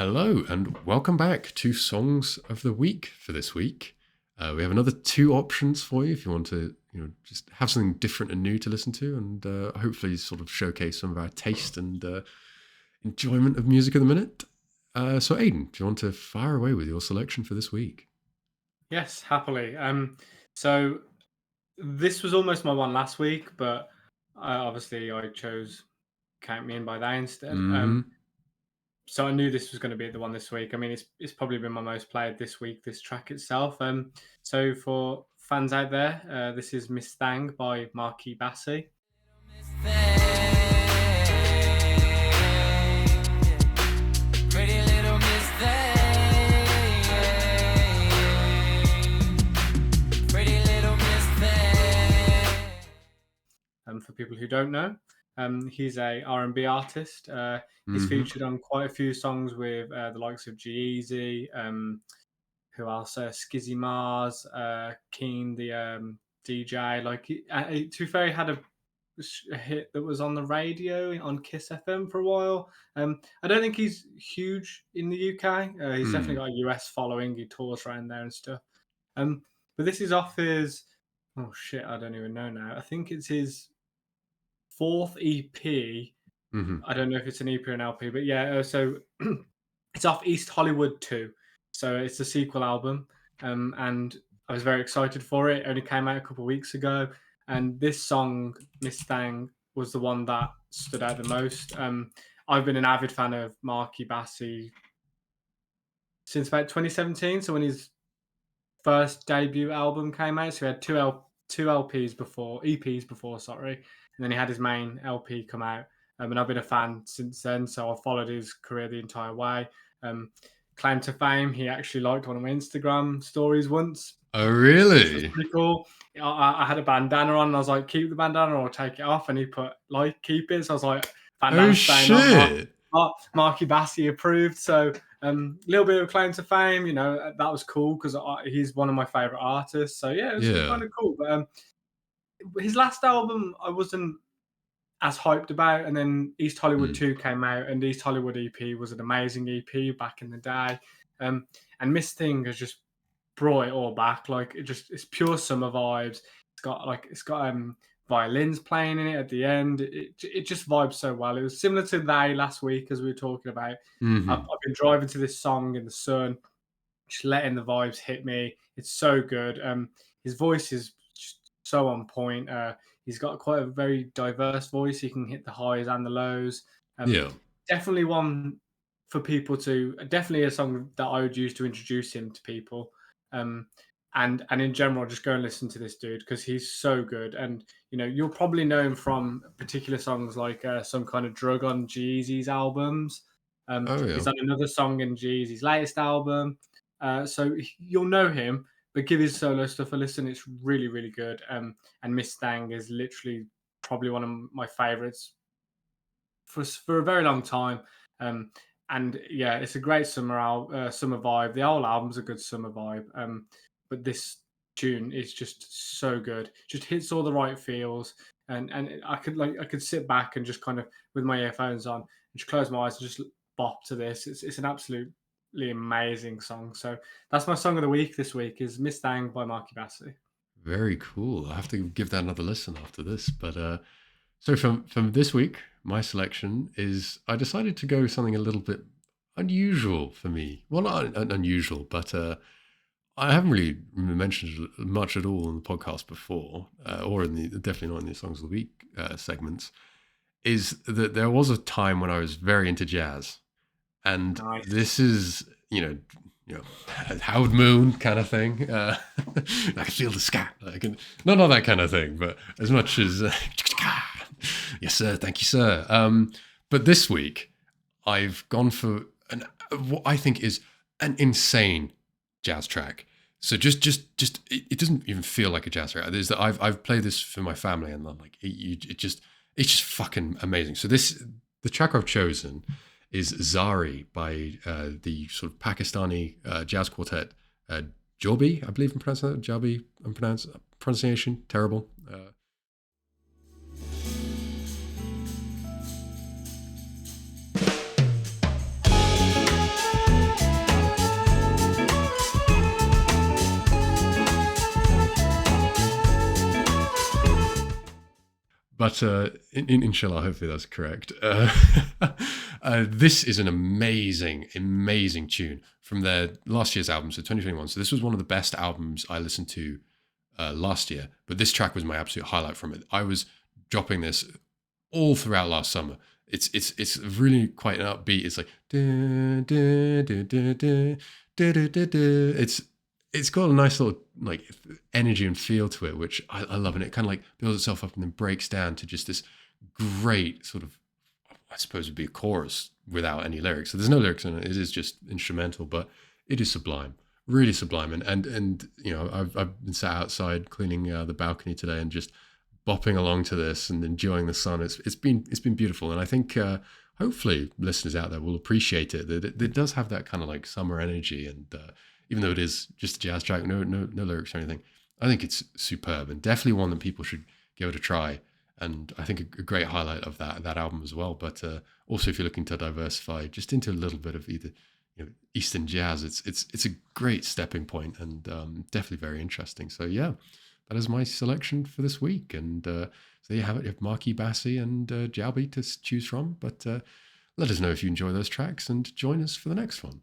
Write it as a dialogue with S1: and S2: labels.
S1: Hello and welcome back to Songs of the Week for this week. We have another two options for you if you want to, just have something different and new to listen to, and hopefully sort of showcase some of our taste and enjoyment of music at the minute. So, Aidan, do you want to fire away with your selection for this week?
S2: Yes, happily. So this was almost my one last week, but obviously I chose Count Me In by that instead.
S1: Mm-hmm.
S2: So I knew this was going to be the one this week. I mean, it's probably been my most played this week, this track itself. So for fans out there, this is Miss Thang by Marc Bassy. For people who don't know, he's a R&B artist. He's
S1: Mm-hmm.
S2: featured on quite a few songs with the likes of G-Eazy, who else? Skizzy Mars, Keen, the DJ. To be fair, he had a hit that was on the radio on Kiss FM for a while. I don't think he's huge in the UK. He's definitely got a US following. He tours around there and stuff. But this is off his. Oh shit! I don't even know now. I think it's his fourth EP.
S1: Mm-hmm.
S2: I don't know if it's an EP or an LP, but yeah. So it's off East Hollywood 2. So it's a sequel album, and I was very excited for it. It only came out a couple of weeks ago, and this song, Miss Thang, was the one that stood out the most. I've been an avid fan of Marky Bassy since about 2017. So when his first debut album came out, so he had two LPs before, EPs before, sorry, and then he had his main LP come out. And I've been a fan since then, so I've followed his career the entire way. Claim to fame, he actually liked one of my Instagram stories once.
S1: Oh,
S2: Which was
S1: really?
S2: pretty cool. I had a bandana on, and I was like, keep the bandana or take it off. And he put, like, keep it. So I was like, bandana
S1: Oh,
S2: staying on.
S1: shit.
S2: Marky Bassy approved. So a little bit of claim to fame, that was cool because he's one of my favorite artists. So yeah, it was
S1: Yeah.
S2: kind of cool. But his last album, I wasn't as hyped about, and then East Hollywood 2 came out, and East Hollywood EP was an amazing EP back in the day. And Miss Thing has just brought it all back. Like it's pure summer vibes. It's got violins playing in it at the end. It just vibes so well. It was similar to They last week as we were talking about.
S1: Mm-hmm.
S2: I've been driving to this song in the sun, just letting the vibes hit me. It's so good. His voice is just so on point. He's got quite a very diverse voice. He can hit the highs and the lows.
S1: Yeah.
S2: Definitely one for people to. Definitely a song that I would use to introduce him to people. And in general, just go and listen to this dude because he's so good. And you'll probably know him from particular songs like Some Kind of Drug on G-Eazy's albums.
S1: Oh, yeah.
S2: He's done another song in G-Eazy's latest album. So you'll know him, but give his solo stuff a listen. It's really, really good. And Miss Thang is literally probably one of my favorites for a very long time. And yeah, it's a great summer vibe. The whole album's a good summer vibe. But this tune is just so good. Just hits all the right feels. And I could sit back and just kind of with my earphones on and just close my eyes and just bop to this. It's an absolutely amazing song. So that's my song of the week this week is Miss Thang by Marky Bassy.
S1: Very cool. I'll have to give that another listen after this. But so from this week, my selection is I decided to go something a little bit unusual for me. Well, not unusual, but I haven't really mentioned it much at all in the podcast before, or definitely not in the Songs of the Week segments. Is that there was a time when I was very into jazz, and
S2: Nice.
S1: this is Howard Moon kind of thing. I can feel the scat. Not that kind of thing, but as much as yes sir, thank you sir. But this week I've gone for what I think is an insane jazz track. So just it doesn't even feel like a jazz track. There's that I've played this for my family, and I'm like it's just fucking amazing. So the track I've chosen is Zari by the sort of Pakistani jazz quartet Jaubi, I believe I'm pronouncing that. Jaubi, pronunciation terrible. But inshallah, hopefully that's correct. This is an amazing, amazing tune from their last year's album, so 2021. So this was one of the best albums I listened to last year. But this track was my absolute highlight from it. I was dropping this all throughout last summer. It's really quite an upbeat. It's like it's got a nice little like energy and feel to it, which I love, and it kind of like builds itself up and then breaks down to just this great sort of, I suppose would be a chorus without any lyrics. So there's no lyrics in it. It is just instrumental, but it is sublime, really sublime. And you know, I've been sat outside cleaning the balcony today and just bopping along to this and enjoying the sun. It's been beautiful, and I think hopefully listeners out there will appreciate it. It does have that kind of like summer energy, and even though it is just a jazz track, no lyrics or anything, I think it's superb and definitely one that people should give it a try. And I think a great highlight of that album as well. But also, if you're looking to diversify just into a little bit of either Eastern jazz, it's a great stepping point and definitely very interesting. So yeah, that is my selection for this week. And so there you have it. You have Marc, Bassy, and Jaubi to choose from. But let us know if you enjoy those tracks and join us for the next one.